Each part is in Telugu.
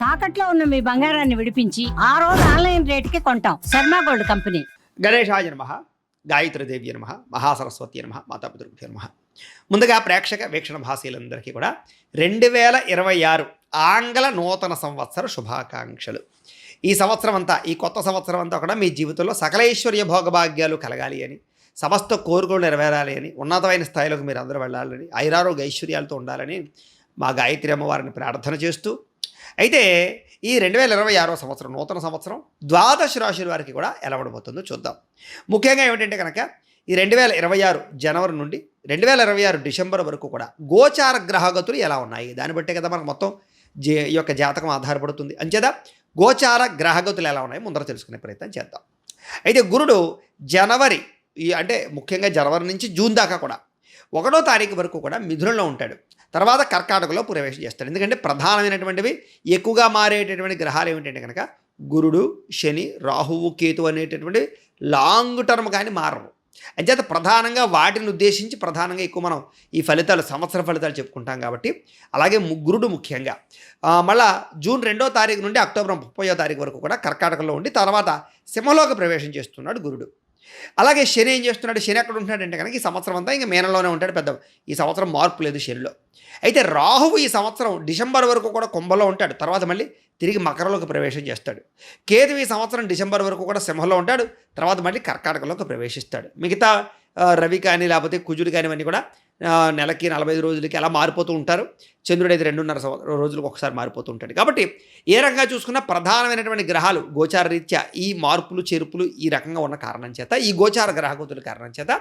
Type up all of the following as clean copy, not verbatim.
తాకట్లో ఉన్న మీ బంగారాన్ని విడిపించి ఆ రోజు ఆన్లైన్ రేటుకి కొంటాం. Sharma gold company. గణేశాయ నమః, గాయత్రీదేవి నమః, మహాసరస్వతి నమః, మాతాపితృభ్యో నమః. ముందుగా ప్రేక్షక వీక్షణ భాషలందరికీ కూడా 2026 ఆంగ్ల నూతన సంవత్సర శుభాకాంక్షలు. ఈ సంవత్సరం అంతా, ఈ కొత్త సంవత్సరం అంతా కూడా మీ జీవితంలో సకలైశ్వర్య భోగభాగ్యాలు కలగాలి అని, సమస్త కోరికలు నెరవేరాలి అని, ఉన్నతమైన స్థాయిలోకి మీరు అందరూ వెళ్ళాలని, ఐరారోగ్య ఐశ్వర్యాలతో ఉండాలని మా గాయత్రి అమ్మవారిని ప్రార్థన చేస్తూ, అయితే ఈ 2026 సంవత్సరం నూతన సంవత్సరం ద్వాదశ రాశుల వారికి కూడా ఎలా ఉండబోతుందో చూద్దాం. ముఖ్యంగా ఏమిటంటే కనుక ఈ 2026 జనవరి నుండి 2026 డిసెంబర్ వరకు కూడా గోచార గ్రహగతులు ఎలా ఉన్నాయి, దాన్ని బట్టే కదా మనకు మొత్తం ఈ యొక్క జాతకం ఆధారపడుతుంది. అంచేత గోచార గ్రహగతులు ఎలా ఉన్నాయి ముందర తెలుసుకునే ప్రయత్నం చేద్దాం. అయితే గురుడు జనవరి అంటే ముఖ్యంగా జనవరి నుంచి జూన్ దాకా కూడా 1వ తారీఖు వరకు కూడా మిథునంలో ఉంటాడు. తర్వాత కర్కాటకలో ప్రవేశం చేస్తాడు. ఎందుకంటే ప్రధానమైనటువంటివి ఎక్కువగా మారేటటువంటి గ్రహాలు ఏమిటంటే కనుక గురుడు, శని, రాహువు, కేతు అనేటటువంటి లాంగ్ టర్మ్ కానీ మారవు. అంచేత ప్రధానంగా వాటిని ఉద్దేశించి ప్రధానంగా ఎక్కువ మనం ఈ ఫలితాలు, సంవత్సర ఫలితాలు చెప్పుకుంటాం కాబట్టి, అలాగే గురుడు ముఖ్యంగా మళ్ళా జూన్ 2వ తారీఖు నుండి అక్టోబర్ 30వ తారీఖు వరకు కూడా కర్కాటకలో ఉండి తర్వాత సింహంలోకి ప్రవేశం చేస్తున్నాడు గురుడు. అలాగే శని ఏం చేస్తున్నాడు, శని ఎక్కడ ఉంటున్నాడంటే కనుక ఈ సంవత్సరం అంతా ఇంకా మీనంలోనే ఉంటాడు. పెద్ద ఈ సంవత్సరం మార్పు లేదు శనిలో. అయితే రాహువు ఈ సంవత్సరం డిసెంబర్ వరకు కూడా కుంభంలో ఉంటాడు, తర్వాత మళ్ళీ తిరిగి మకరంలోకి ప్రవేశం చేస్తాడు. కేతు ఈ సంవత్సరం డిసెంబర్ వరకు కూడా సింహంలో ఉంటాడు, తర్వాత మళ్ళీ కర్కాటకలోకి ప్రవేశిస్తాడు. మిగతా రవి కానీ లేకపోతే కుజుడు కానివన్నీ కూడా నెలకి 45 రోజులకి అలా మారిపోతూ ఉంటారు. చంద్రుడు అయితే 2.5 రోజులకు ఒకసారి మారిపోతూ ఉంటాడు. కాబట్టి ఏ రకంగా చూసుకున్నా ప్రధానమైనటువంటి గ్రహాలు గోచార రీత్యా ఈ మార్పులు చేర్పులు ఈ రకంగా ఉన్న కారణం చేత, ఈ గోచార గ్రహగతుల కారణం చేత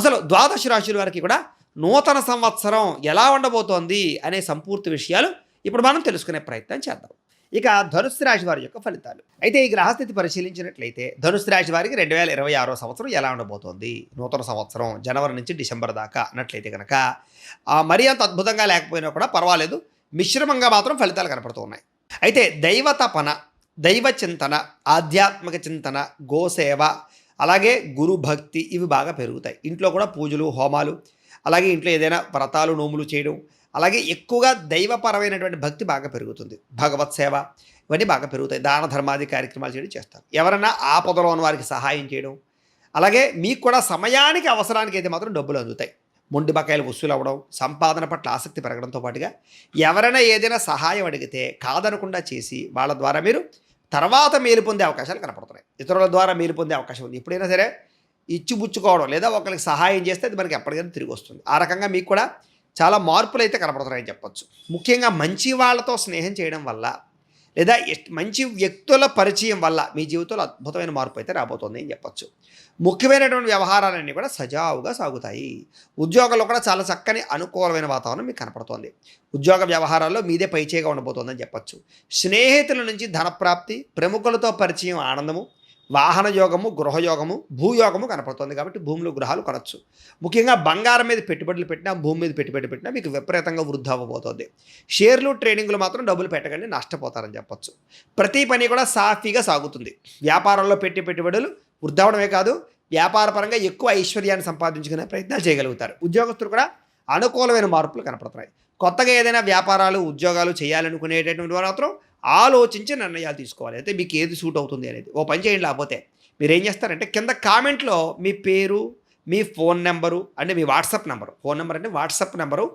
అసలు ద్వాదశ రాశుల వారికి కూడా నూతన సంవత్సరం ఎలా ఉండబోతోంది అనే సంపూర్తి విషయాలు ఇప్పుడు మనం తెలుసుకునే ప్రయత్నం చేద్దాం. ఇక ధనుస్సు రాశి వారి యొక్క ఫలితాలు. అయితే ఈ గ్రహస్థితి పరిశీలించినట్లయితే ధనుస్సు రాశి వారికి 2026 సంవత్సరం ఎలా ఉండబోతోంది, నూతన సంవత్సరం జనవరి నుంచి డిసెంబర్ దాకా అన్నట్లయితే కనుక మరీ అంత అద్భుతంగా లేకపోయినా కూడా పర్వాలేదు, మిశ్రమంగా మాత్రం ఫలితాలు కనపడుతూ ఉన్నాయి. అయితే దైవ తపన, దైవ చింతన, ఆధ్యాత్మిక చింతన, గోసేవ, అలాగే గురు భక్తి ఇవి బాగా పెరుగుతాయి. ఇంట్లో కూడా పూజలు, హోమాలు, అలాగే ఇంట్లో ఏదైనా వ్రతాలు, నోములు చేయడం, అలాగే ఎక్కువగా దైవపరమైనటువంటి భక్తి బాగా పెరుగుతుంది. భగవత్ సేవ ఇవన్నీ బాగా పెరుగుతాయి. దాన ధర్మాది కార్యక్రమాలు చేయడం చేస్తారు. ఎవరైనా ఆపదలో ఉన్న వారికి సహాయం చేయడం, అలాగే మీకు కూడా సమయానికి అవసరానికి అయితే మాత్రం డబ్బులు అందుతాయి. మొండి బకాయిలు వసూలు అవ్వడం, సంపాదన పట్ల ఆసక్తి పెరగడంతో పాటుగా ఎవరైనా ఏదైనా సహాయం అడిగితే కాదనకుండా చేసి వాళ్ళ ద్వారా మీరు తర్వాత మేలు పొందే అవకాశాలు కనపడుతున్నాయి. ఇతరుల ద్వారా మేలు పొందే అవకాశం ఉంది. ఎప్పుడైనా సరే ఇచ్చిపుచ్చుకోవడం లేదా ఒకరికి సహాయం చేస్తే అది మనకి ఎప్పటికైనా తిరిగి వస్తుంది. ఆ రకంగా మీకు కూడా చాలా మార్పులు అయితే కనపడుతున్నాయని చెప్పొచ్చు. ముఖ్యంగా మంచి వాళ్ళతో స్నేహం చేయడం వల్ల లేదా మంచి వ్యక్తుల పరిచయం వల్ల మీ జీవితంలో అద్భుతమైన మార్పు అయితే రాబోతుంది అని చెప్పొచ్చు. ముఖ్యమైనటువంటి వ్యవహారాలన్నీ కూడా సజావుగా సాగుతాయి. ఉద్యోగంలో కూడా చాలా చక్కని అనుకూలమైన వాతావరణం మీకు కనపడుతోంది. ఉద్యోగ వ్యవహారాల్లో మీదే పైచేగా ఉండబోతోందని చెప్పొచ్చు. స్నేహితుల నుంచి ధనప్రాప్తి, ప్రముఖులతో పరిచయం, ఆనందము, వాహన యోగము, గృహయోగము, భూయోగము కనపడుతుంది. కాబట్టి భూములు, గృహాలు కొనవచ్చు. ముఖ్యంగా బంగారం మీద పెట్టుబడులు పెట్టినా, భూమి మీద పెట్టుబడి పెట్టినా మీకు విపరీతంగా వృద్ధి అవ్వబోతోంది. షేర్లు, ట్రేడింగ్లు మాత్రం డబ్బులు పెట్టకండి, నష్టపోతారని చెప్పొచ్చు. ప్రతి పని కూడా సాఫీగా సాగుతుంది. వ్యాపారంలో పెట్టుబడులు వృద్ధి అవడమే కాదు, వ్యాపారపరంగా ఎక్కువ ఐశ్వర్యాన్ని సంపాదించుకునే ప్రయత్నాలు చేయగలుగుతారు. ఉద్యోగస్తులు కూడా అనుకూలమైన మార్పులు కనపడుతున్నాయి. కొత్తగా ఏదైనా వ్యాపారాలు, ఉద్యోగాలు చేయాలనుకునేటటువంటి వారు మాత్రం ఆలోచించి నిర్ణయాలు తీసుకోవాలి. అయితే మీకు ఏది సూట్ అవుతుంది అనేది ఓ పని చేయండి. లేకపోతే మీరు ఏం చేస్తారంటే కింద కామెంట్లో మీ పేరు, మీ ఫోన్ నెంబరు అంటే మీ వాట్సాప్ నెంబరు, ఫోన్ నెంబర్ అంటే వాట్సాప్ నెంబరు,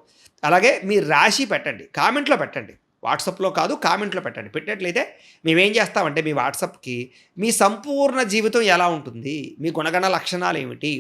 అలాగే మీ రాశి పెట్టండి. కామెంట్లో పెట్టండి, వాట్సాప్లో కాదు కామెంట్లో పెట్టండి. పెట్టినట్లయితే మేమేం చేస్తామంటే మీ వాట్సాప్కి మీ సంపూర్ణ జీవితం ఎలా ఉంటుంది, మీ గుణగణ లక్షణాలు ఏమిటి,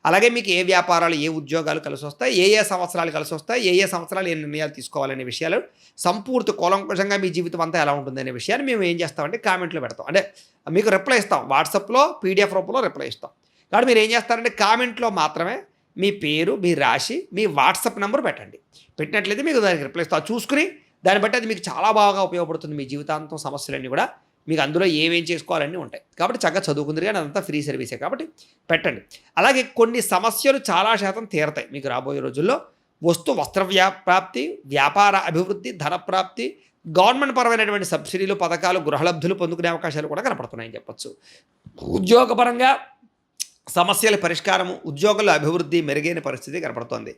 అలాగే మీకు ఏ వ్యాపారాలు, ఏ ఉద్యోగాలు కలిసి వస్తాయి, ఏ సంవత్సరాలు కలిసి వస్తాయి, ఏ సంవత్సరాలు ఏ నిర్ణయాలు తీసుకోవాలనే విషయాలు సంపూర్తి కూలంకషంగా మీ జీవితం అంతా ఎలా ఉంటుంది అనే విషయాన్ని మేము ఏం చేస్తామంటే కామెంట్లో పెడతాం. అంటే మీకు రిప్లై ఇస్తాం, వాట్సాప్లో పీడిఎఫ్ రూపంలో రిప్లై ఇస్తాం. కాబట్టి మీరు ఏం చేస్తారంటే కామెంట్లో మాత్రమే మీ పేరు, మీ రాశి, మీ వాట్సాప్ నెంబర్ పెట్టండి. పెట్టినట్లయితే మీకు దానికి రిప్లై ఇస్తాం. చూసుకుని దాన్ని బట్టి అది మీకు చాలా బాగా ఉపయోగపడుతుంది. మీ జీవితాంతం సమస్యలన్నీ కూడా మీకు అందులో ఏమేం చేసుకోవాలన్నీ ఉంటాయి. కాబట్టి చక్కగా చదువుకుందరు, కానీ అదంతా ఫ్రీ సర్వీసే కాబట్టి పెట్టండి. అలాగే కొన్ని సమస్యలు చాలా శాతం తీరతాయి మీకు రాబోయే రోజుల్లో. వస్త్ర ప్రాప్తి, వ్యాపార అభివృద్ధి, ధనప్రాప్తి, గవర్నమెంట్ పరమైనటువంటి సబ్సిడీలు, పథకాలు, గృహలబ్ధులు పొందుకునే అవకాశాలు కూడా కనపడుతున్నాయని చెప్పొచ్చు. ఉద్యోగపరంగా సమస్యల పరిష్కారము, ఉద్యోగుల అభివృద్ధి, మెరుగైన పరిస్థితి కనపడుతోంది.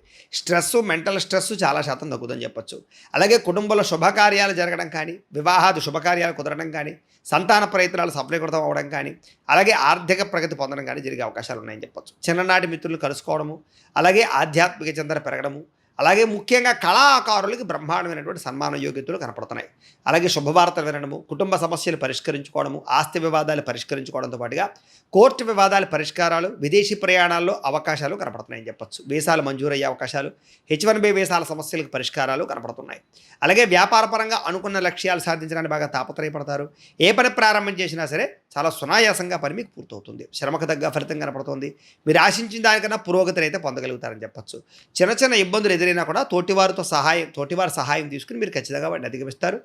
మెంటల్ స్ట్రెస్ చాలా శాతం తగ్గుతుందని చెప్పొచ్చు. అలాగే కుటుంబంలో శుభకార్యాలు జరగడం కానీ, వివాహాది శుభకార్యాలు కుదరడం కానీ, సంతాన ప్రయత్నాలు సఫలీకృతం అవ్వడం కానీ, అలాగే ఆర్థిక ప్రగతి పొందడం కానీ జరిగే అవకాశాలు ఉన్నాయని చెప్పొచ్చు. చిన్ననాటి మిత్రులు కలుసుకోవడము, అలాగే ఆధ్యాత్మిక చింతన పెరగడము, అలాగే ముఖ్యంగా కళాకారులకి బ్రహ్మాండమైనటువంటి సన్మాన యోగ్యతలు కనపడుతున్నాయి. అలాగే శుభవార్తలు వినడము, కుటుంబ సమస్యలు పరిష్కరించుకోవడము, ఆస్తి వివాదాలు పరిష్కరించుకోవడంతో పాటుగా కోర్టు వివాదాల పరిష్కారాలు, విదేశీ ప్రయాణాల్లో అవకాశాలు కనపడుతున్నాయని చెప్పొచ్చు. వీసాలు మంజూరయ్యే అవకాశాలు, H1B వీసాల సమస్యలకు పరిష్కారాలు కనపడుతున్నాయి. అలాగే వ్యాపారపరంగా అనుకున్న లక్ష్యాలు సాధించడానికి బాగా తాపత్రయపడతారు. ఏ పని ప్రారంభం చేసినా సరే చాలా సునాయాసంగా పని మీకు పూర్తవుతుంది. శ్రమకు తగ్గ ఫలితం కనపడుతుంది. మీరు ఆశించిన దానికన్నా పురోగతిని అయితే పొందగలుగుతారని చెప్పొచ్చు. చిన్న చిన్న ఇబ్బందులు ఎదురైనా కూడా తోటివారి సహాయం తీసుకుని మీరు ఖచ్చితంగా వాటిని అధిగమిస్తారు.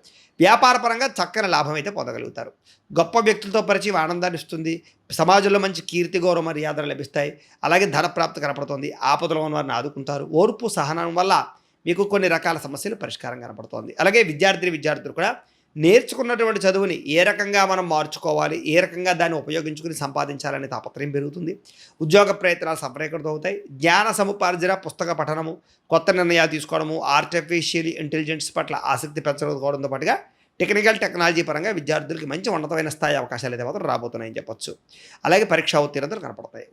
వ్యాపారపరంగా చక్కని లాభం అయితే పొందగలుగుతారు. గొప్ప వ్యక్తులతో పరిచయం ఆనందాన్ని ఇస్తుంది. సమాజంలో మంచి కీర్తి, గౌరవ మర్యాదలు లభిస్తాయి. అలాగే ధన ప్రాప్తి కనపడుతుంది. ఆపదలో ఉన్న వారిని ఆదుకుంటారు. ఓర్పు సహనం వల్ల మీకు కొన్ని రకాల సమస్యలు పరిష్కారం కనపడుతోంది. అలాగే విద్యార్థులు కూడా నేర్చుకున్నటువంటి చదువుని ఏ రకంగా మనం మార్చుకోవాలి, ఏ రకంగా దాన్ని ఉపయోగించుకుని సంపాదించాలనే తాపత్రయం పెరుగుతుంది. ఉద్యోగ ప్రయత్నాలు సఫలీకృతం అవుతాయి. జ్ఞాన సముపార్జన, పుస్తక పఠనము, కొత్త నిర్ణయాలు తీసుకోవడము, ఆర్టిఫిషియల్ ఇంటెలిజెన్స్ పట్ల ఆసక్తి పెంచుకోవడంతో పాటుగా టెక్నాలజీ పరంగా విద్యార్థులకి మంచి ఉన్నతమైన స్థాయి అవకాశాలు అయితే మాత్రం రాబోతున్నాయని చెప్పొచ్చు. అలాగే పరీక్షా ఉత్తీర్ణతలు కనపడతాయి.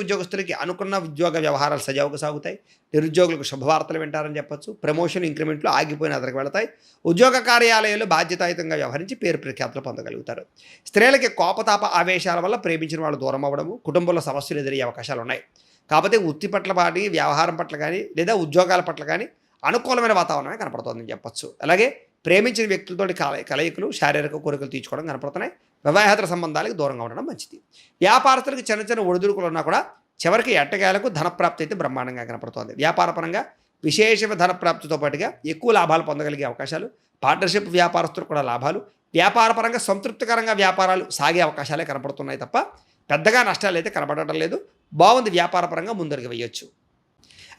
ఉద్యోగస్తులకి అనుకున్న ఉద్యోగ వ్యవహారాలు సజావుగా సాగుతాయి. నిరుద్యోగులకు శుభవార్తలు వింటారని చెప్పొచ్చు. ప్రమోషన్, ఇంక్రిమెంట్లు ఆగిపోయిన అదరికి వెళతాయి. ఉద్యోగ కార్యాలయాల్లో బాధ్యతాయుతంగా వ్యవహరించి పేరు ప్రఖ్యాతులు పొందగలుగుతారు. స్త్రీలకి కోపతాప ఆవేశాల వల్ల ప్రేమించిన వాళ్ళు దూరం అవ్వడము, కుటుంబంలో సమస్యలు ఎదురయ్యే అవకాశాలు ఉన్నాయి. కాకపోతే వృత్తి పట్ల కానీ, వ్యవహారం పట్ల కానీ, లేదా ఉద్యోగాల పట్ల కానీ అనుకూలమైన వాతావరణమే కనపడుతుందని చెప్పొచ్చు. అలాగే ప్రేమించిన వ్యక్తులతో కలయికలు, శారీరక కోరికలు తీర్చుకోవడం కనపడుతున్నాయి. వివాహేతర సంబంధాలకు దూరంగా ఉండడం మంచిది. వ్యాపారస్తులకు చిన్న చిన్న ఒడిదుడుకులు ఉన్నా కూడా చివరికి ఎట్టకేలకు ధనప్రాప్తి అయితే బ్రహ్మాండంగా కనపడుతోంది. వ్యాపారపరంగా విశేషమైన ధనప్రాప్తితో పాటుగా ఎక్కువ లాభాలు పొందగలిగే అవకాశాలు, పార్ట్నర్షిప్ వ్యాపారస్తులకు కూడా లాభాలు, వ్యాపారపరంగా సంతృప్తికరంగా వ్యాపారాలు సాగే అవకాశాలే కనపడుతున్నాయి తప్ప పెద్దగా నష్టాలు అయితే కనపడటం లేదు. బాగుంది. వ్యాపారపరంగా ముందడుగు వేయొచ్చు.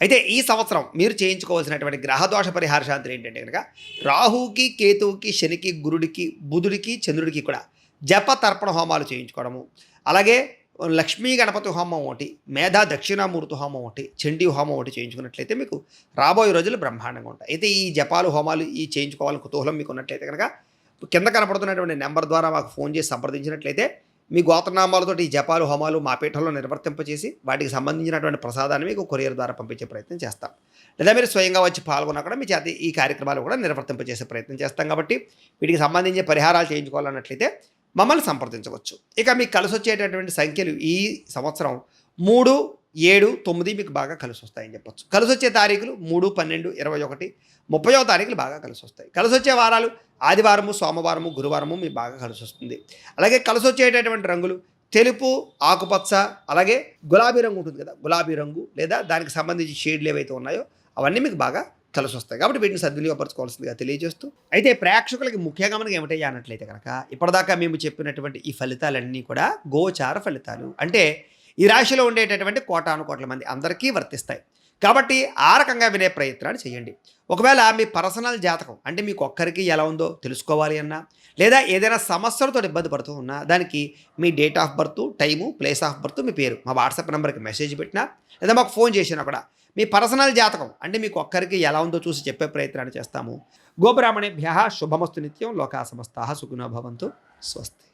అయితే ఈ సంవత్సరం మీరు చేయించుకోవాల్సినటువంటి గ్రహదోష పరిహార శాంతులు ఏంటంటే కనుక రాహుకి, కేతువుకి, శనికి, గురుడికి, బుధుడికి, చంద్రుడికి కూడా జప తర్పణ హోమాలు చేయించుకోవడము, అలాగే లక్ష్మీ గణపతి హోమం ఒకటి, మేధా దక్షిణామూర్తి హోమం ఒకటి, చండీ హోమం ఒకటి చేయించుకున్నట్లయితే మీకు రాబోయే రోజులు బ్రహ్మాండంగా ఉంటాయి. అయితే ఈ జపాలు, హోమాలు ఈ చేయించుకోవాలని కుతూహలం మీకు ఉన్నట్లయితే కనుక కింద కనపడుతున్నటువంటి నెంబర్ ద్వారా మాకు ఫోన్ చేసి సంప్రదించినట్లయితే మీ గోత్రనామాలతో ఈ జపాలు, హోమాలు మా పీఠంలో నిర్వర్తింపచేసి వాటికి సంబంధించినటువంటి ప్రసాదాన్ని మీకు కొరియర్ ద్వారా పంపించే ప్రయత్నం చేస్తాం. లేదా మీరు స్వయంగా వచ్చి పాల్గొన్నా కూడా మీ చేత ఈ కార్యక్రమాలు కూడా నిర్వర్తింపచేసే ప్రయత్నం చేస్తాం. కాబట్టి వీటికి సంబంధించిన పరిహారాలు చేయించుకోవాలన్నట్లయితే మమ్మల్ని సంప్రదించవచ్చు. ఇక మీకు కలిసి వచ్చేటటువంటి సంఖ్యలు ఈ సంవత్సరం 3, 7, 9 మీకు బాగా కలిసి వస్తాయని చెప్పొచ్చు. కలిసి వచ్చే తారీఖులు 3, 12, 21, 30వ తారీఖులు బాగా కలిసి వస్తాయి. కలిసి వచ్చే వారాలు ఆదివారము, సోమవారము, గురువారము మీకు బాగా కలిసి వస్తుంది. అలాగే కలిసి వచ్చేటటువంటి రంగులు తెలుపు, ఆకుపచ్చ, అలాగే గులాబీ రంగు ఉంటుంది కదా, గులాబీ రంగు లేదా దానికి సంబంధించి షేడ్లు ఏవైతే ఉన్నాయో అవన్నీ మీకు బాగా కలిసి వస్తాయి. కాబట్టి వీటిని సద్వినియోగపరచుకోవాల్సిందిగా తెలియజేస్తూ, అయితే ప్రేక్షకులకి ముఖ్యంగా మనకి ఏమిటయ్యా అన్నట్లయితే కనుక ఇప్పటిదాకా మేము చెప్పినటువంటి ఈ ఫలితాలన్నీ కూడా గోచార ఫలితాలు. అంటే ఈ రాశిలో ఉండేటటువంటి కోటానుకోట్ల మంది అందరికీ వర్తిస్తాయి. కాబట్టి ఆ రకంగా వినే ప్రయత్నాలు చేయండి. ఒకవేళ మీ పర్సనల్ జాతకం అంటే మీకు ఒక్కరికి ఎలా ఉందో తెలుసుకోవాలి అన్నా, లేదా ఏదైనా సమస్యలతో ఇబ్బంది పడుతూ ఉన్నా దానికి మీ date of birth, time, place of birth, మీ పేరు మా వాట్సాప్ నెంబర్కి మెసేజ్ పెట్టినా లేదా మాకు ఫోన్ చేసినా కూడా మీ పర్సనల్ జాతకం అంటే మీకు ఒక్కరికి ఎలా ఉందో చూసి చెప్పే ప్రయత్నాన్ని చేస్తాము. గోబ్రాహ్మణేభ్యః శుభమస్తు నిత్యం. లోకా సమస్తాః సుఖినో భవంతు. స్వస్తి.